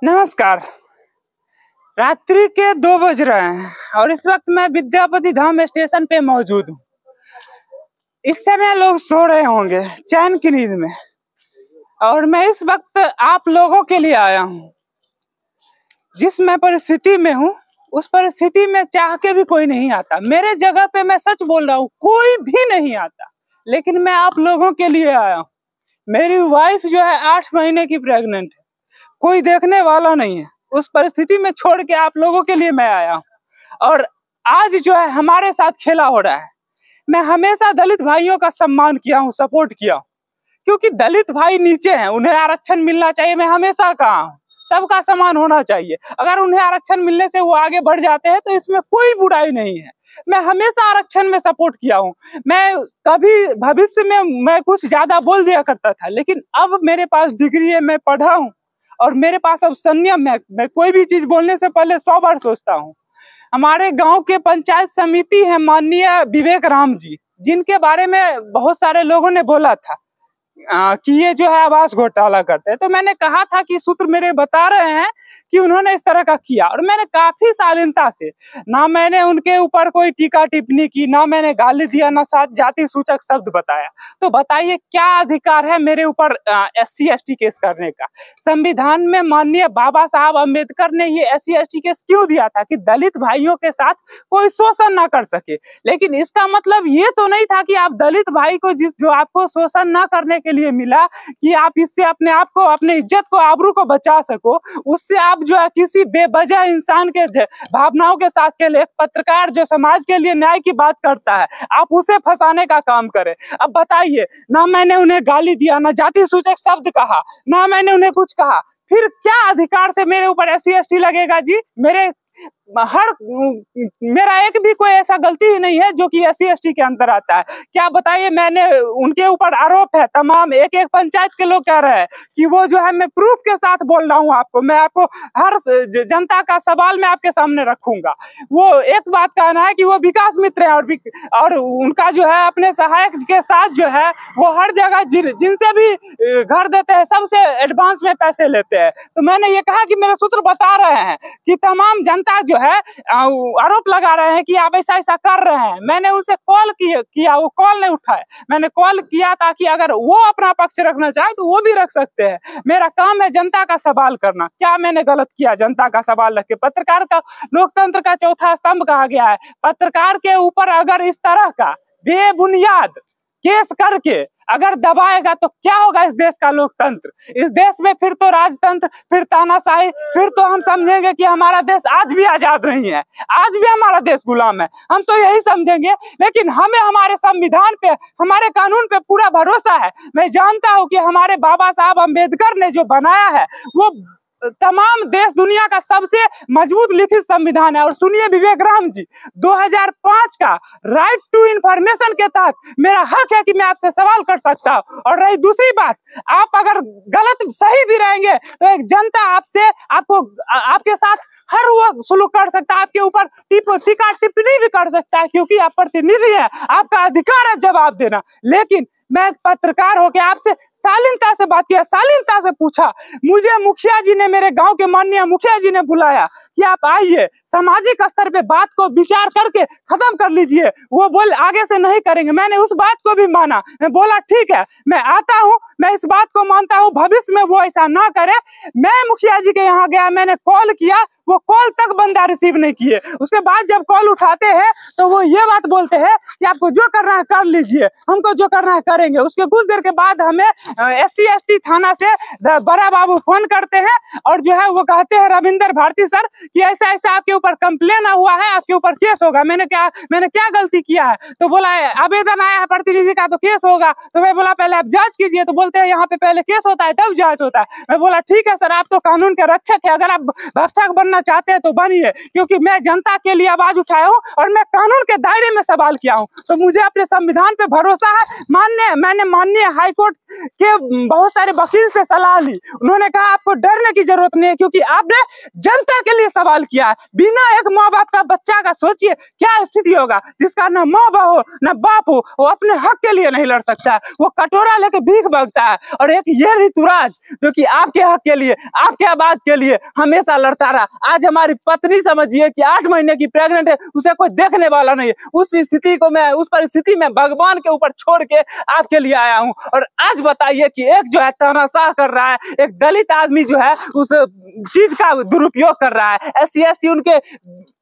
नमस्कार। रात्रि के 2 बज रहे हैं और इस वक्त मैं विद्यापति धाम स्टेशन पे मौजूद हूँ। इस समय लोग सो रहे होंगे चैन की नींद में, और मैं इस वक्त आप लोगों के लिए आया हूँ। जिस मैं परिस्थिति में हूँ उस परिस्थिति में चाह के भी कोई नहीं आता। मेरे जगह पे मैं सच बोल रहा हूँ, कोई भी नहीं आता, लेकिन मैं आप लोगों के लिए आया हूँ। मेरी वाइफ जो है 8 महीने की प्रेग्नेंट है, कोई देखने वाला नहीं है। उस परिस्थिति में छोड़ के आप लोगों के लिए मैं आया हूँ। और आज जो है हमारे साथ खेला हो रहा है। मैं हमेशा दलित भाइयों का सम्मान किया हूँ, सपोर्ट किया हूँ, क्योंकि दलित भाई नीचे हैं, उन्हें आरक्षण मिलना चाहिए। मैं हमेशा कहा हूँ सबका समान होना चाहिए। अगर उन्हें आरक्षण मिलने से वो आगे बढ़ जाते हैं तो इसमें कोई बुराई नहीं है। मैं हमेशा आरक्षण में सपोर्ट किया हूँ। मैं कभी भविष्य में मैं कुछ ज्यादा बोल दिया करता था, लेकिन अब मेरे पास डिग्री है, मैं पढ़ा हूँ और मेरे पास अब संयम है। मैं कोई भी चीज बोलने से पहले 100 बार सोचता हूँ। हमारे गांव के पंचायत समिति है माननीय विवेक राम जी, जिनके बारे में बहुत सारे लोगों ने बोला था कि ये जो है आवास घोटाला करते हैं। तो मैंने कहा था कि सूत्र मेरे बता रहे हैं कि उन्होंने इस तरह का किया, और मैंने काफी शालीनता से, ना मैंने उनके ऊपर कोई टीका टिप्पणी की, ना मैंने गाली दिया, ना जाति सूचक शब्द बताया। तो बताइए क्या अधिकार है मेरे ऊपर SC ST केस करने का? संविधान में माननीय बाबा साहब अम्बेडकर ने ये SC ST केस क्यों दिया था? कि दलित भाइयों के साथ कोई शोषण ना कर सके। लेकिन इसका मतलब ये तो नहीं था कि आप दलित भाई को जो आपको शोषण ना करने के लिए मिला, कि आप इससे अपने आप को, अपने इज्जत को, आबरू को बचा सको, उससे आप जो है किसी बेवजह इंसान के भावनाओं के साथ खेले। एक पत्रकार जो समाज के लिए न्याय की बात करता है, आप उसे फंसाने का काम करें। अब बताइए, ना मैंने उन्हें गाली दिया, ना जाति सूचक शब्द कहा, ना मैंने उन्हें कुछ कहा, फिर क्या अधिकार से मेरे ऊपर SC ST लगेगा जी? मेरा एक भी कोई ऐसा गलती ही नहीं है जो कि SC ST के अंदर आता है। क्या बताइए, मैंने उनके ऊपर आरोप है तमाम, एक एक पंचायत के लोग कह रहे हैं कि वो जो है, मैं प्रूफ के साथ बोल रहा हूँ आपको, मैं आपको हर जनता का सवाल मैं आपके सामने रखूंगा। वो एक बात कहना है कि वो विकास मित्र है, और उनका जो है अपने सहायक के साथ जो है वो हर जगह जिनसे भी घर देते हैं सबसे एडवांस में पैसे लेते हैं। तो मैंने ये कहा कि मेरे सूत्र बता रहे हैं कि तमाम जनता जो है आरोप लगा रहे हैं कि आप ऐसा ऐसा कर रहे हैं। मैंने उनसे कॉल किया, वो कॉल नहीं उठाए। मैंने कॉल किया ताकि अगर वो अपना पक्ष रखना चाहे तो वो भी रख सकते हैं। मेरा काम है जनता का सवाल करना। क्या मैंने गलत किया जनता का सवाल रख के? पत्रकार का लोकतंत्र का चौथा स्तंभ कहा गया है। पत्रकार के ऊपर अगर इस तरह का बेबुनियाद केस करके अगर दबाएगा तो क्या होगा इस देश का लोकतंत्र? इस देश में फिर तो राजतंत्र, फिर तानाशाही, फिर तो हम समझेंगे कि हमारा देश आज भी आजाद नहीं है, आज भी हमारा देश गुलाम है। हम तो यही समझेंगे। लेकिन हमें हमारे संविधान पे, हमारे कानून पे पूरा भरोसा है। मैं जानता हूं कि हमारे बाबा साहब अम्बेडकर ने जो बनाया है वो तमाम देश दुनिया का सबसे मजबूत लिखित संविधान है। और सुनिए विवेक राम जी, 2005 का राइट टू इंफॉर्मेशन के तहत मेरा हक है कि मैं आपसे सवाल कर सकता हूं। और रही दूसरी बात, आप अगर गलत सही भी रहेंगे तो एक जनता आपके साथ हर वो सुलूक कर सकता है, आपके ऊपर टीका टिप्पणी भी कर सकता है, क्योंकि आप प्रतिनिधि है, आपका अधिकार है जवाब देना। लेकिन मैं पत्रकार होकर आपसे शालीनता से बात किया, शालीनता से पूछा। मुझे मुखिया जी ने, मेरे गांव के माननीय मुखिया जी ने बुलाया कि आप आइए, सामाजिक स्तर पे बात को विचार करके खत्म कर लीजिए। वो बोल आगे से नहीं करेंगे। मैंने उस बात को भी माना। मैं बोला ठीक है, मैं आता हूँ, मैं इस बात को मानता हूँ, भविष्य में वो ऐसा ना करे। मैं मुखिया जी के यहाँ गया, मैंने कॉल किया, वो कॉल तक बंदा रिसीव नहीं किए। उसके बाद जब कॉल उठाते हैं तो वो ये बात बोलते हैं कि आपको जो करना है कर लीजिए, हमको जो करना है करेंगे। उसके कुछ देर के बाद हमें SC ST थाना से बड़ा बाबू फोन करते हैं और जो है वो कहते हैं, रविंदर भारती सर, कि ऐसा ऐसा आपके ऊपर कंप्लेन हुआ है, आपके ऊपर केस होगा। मैंने क्या गलती किया है? तो बोला आवेदन आया है प्रतिनिधि का तो केस होगा। तो मैं बोला पहले आप जांच कीजिए। तो बोलते हैं यहाँ पे पहले केस होता है तब जांच होता है। मैं बोला ठीक है सर, आप तो कानून के रक्षक है, अगर आप रक्षक बनना बनना चाहते हैं तो बनिए, क्योंकि मैं जनता के लिए आवाज उठाया हूँ और मैं कानून के दायरे में सवाल किया हूँ। तो मुझे अपने संविधान पे भरोसा है। मैंने माननीय हाईकोर्ट के बहुत सारे वकील से सलाह ली, उन्होंने कहा आपको डरने की जरूरत नहीं है, क्योंकि आपने जनता के लिए सवाल किया है। बिना एक माँ बाप का बच्चा का सोचिए क्या स्थिति होगा, जिसका न माँ बाप हो न बाप हो, वो अपने हक के लिए नहीं लड़ सकता है, वो कटोरा लेके भीख मांगता है। और एक ये ऋतुराज जो कि आपके हक के लिए, आपके आवाज के लिए हमेशा लड़ता रहा। आज हमारी पत्नी समझिए कि 8 महीने की प्रेग्नेंट है, उसे कोई देखने वाला नहीं है। उस परिस्थिति में भगवान के ऊपर छोड़ के आपके लिए आया हूँ। और आज बताइए कि एक जो है तानाशाह कर रहा है, एक दलित आदमी जो है उस चीज का दुरुपयोग कर रहा है। SC/ST उनके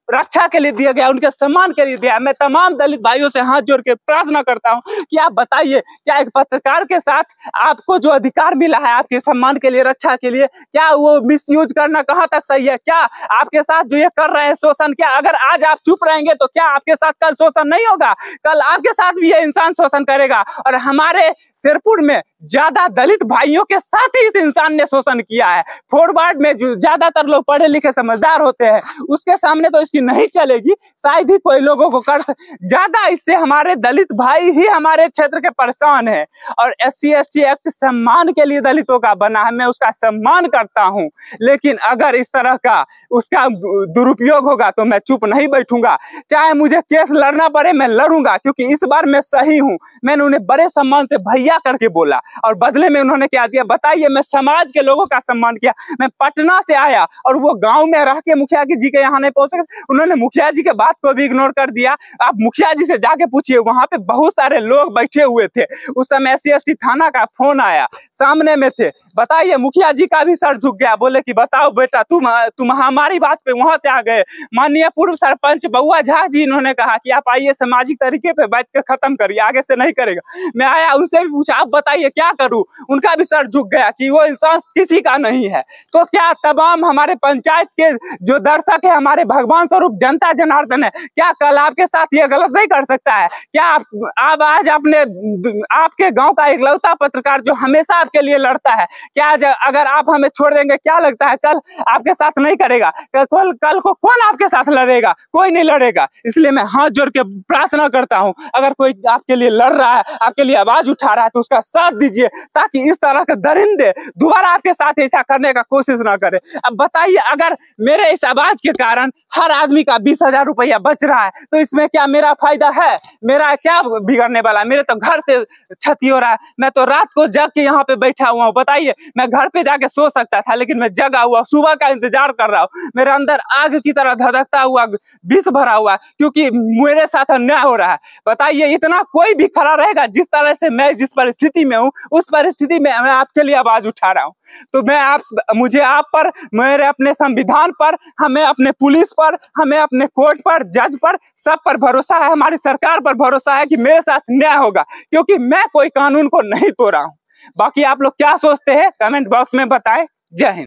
रक्षा के लिए दिया गया, उनके सम्मान के लिए दिया। मैं तमाम दलित भाइयों से हाथ जोड़ के प्रार्थना करता हूं कि आप बताइए, क्या एक पत्रकार के साथ आपको जो अधिकार मिला है आपके सम्मान के लिए, रक्षा के लिए, क्या वो मिसयूज करना कहां तक सही है? क्या आपके साथ जो ये कर रहे हैं शोषण, क्या अगर आज आप चुप रहेंगे तो क्या आपके साथ कल शोषण नहीं होगा? कल आपके साथ भी ये इंसान शोषण करेगा। और हमारे सिरपुर में ज्यादा दलित भाइयों के साथ ही इस इंसान ने शोषण किया है। फॉरवर्ड में जो ज्यादातर लोग पढ़े लिखे समझदार होते हैं, उसके सामने तो इसकी नहीं चलेगी, शायद ही कोई लोगों को कर ज्यादा इससे हमारे दलित भाई ही हमारे क्षेत्र के परेशान है। और SC/ST एक्ट सम्मान के लिए दलितों का बना है, मैं उसका सम्मान करता हूं, लेकिन अगर इस तरह का उसका दुरुपयोग होगा तो मैं चुप नहीं बैठूंगा। चाहे मुझे केस लड़ना पड़े मैं लड़ूंगा, क्योंकि इस बार मैं सही हूं। मैंने उन्हें बड़े सम्मान से भैया करके बोला और बदले में उन्होंने क्या दिया बताइए? मैं समाज के लोगों का सम्मान किया। मैं पटना से आया और वो गांव में रह के मुखिया जी के यहाँ नहीं पहुंच सके, उन्होंने मुखिया जी के बात को भी इग्नोर कर दिया। आप मुखिया जी से जाके पूछिए, वहां पे बहुत सारे लोग बैठे हुए थे। उस समय SC/ST थाना का फोन आया, सामने में थे। बताइए, मुखिया जी का भी सर झुक गया, बोले कि बताओ बेटा तुम हमारी बात पे वहां से आ गए। माननीय पूर्व सरपंच बउआ झा जी इन्होंने कहा कि आप आइए सामाजिक तरीके पे बैठ के खत्म करिए, आगे से नहीं करेगा। मैं आया, उनसे भी पूछा आप बताइए क्या करूं, उनका भी सर झुक गया कि वो इंसान किसी का नहीं है। तो क्या तमाम हमारे पंचायत के जो दर्शक है, हमारे भगवान स्वरूप जनता जनार्दन है, क्या कल आपके साथ ये गलत नहीं कर सकता है? क्या आप आज आपके गांव का इकलौता पत्रकार जो हमेशा आपके लिए लड़ता है, क्या अगर आप हमें छोड़ देंगे, क्या लगता है कल आपके साथ नहीं करेगा? कल को कौन आपके साथ लड़ेगा? कोई नहीं लड़ेगा। इसलिए मैं हाथ जोड़ के प्रार्थना करता हूं, अगर कोई आपके लिए लड़ रहा है, आपके लिए आवाज उठा रहा है, तो उसका साथ दीजिए, ताकि इस तरह के दरिंदे दोबारा आपके साथ ऐसा करने का कोशिश ना करे। अब बताइए, अगर मेरे इस आवाज के कारण हर आदमी का 20,000 रुपया बच रहा है, तो इसमें क्या मेरा फायदा है? मेरा क्या बिगड़ने वाला है? मेरे तो घर से क्षति हो रहा है। मैं तो रात को जग के यहाँ पे बैठा हुआ हूँ। बताइए, मैं घर पे जाके सो सकता था, लेकिन मैं जगा हुआ सुबह का इंतजार कर रहा हूँ। मेरे अंदर आग की तरह धधकता हुआ विष भरा हुआ, क्योंकि मेरे साथ अन्याय हो रहा है। बताइए, इतना कोई भी खड़ा रहेगा? जिस तरह से मैं जिस परिस्थिति में हूँ, उस परिस्थिति में मैं आपके लिए आवाज उठा रहा हूँ। तो मुझे आप पर, मेरे अपने संविधान पर, हमें अपने पुलिस पर, हमें अपने कोर्ट पर, जज पर, सब पर भरोसा है, हमारी सरकार पर भरोसा है कि मेरे साथ न्याय होगा, क्योंकि मैं कोई कानून को नहीं तोड़ा हूँ। बाकी आप लोग क्या सोचते हैं कमेंट बॉक्स में बताएं। जय हिंद।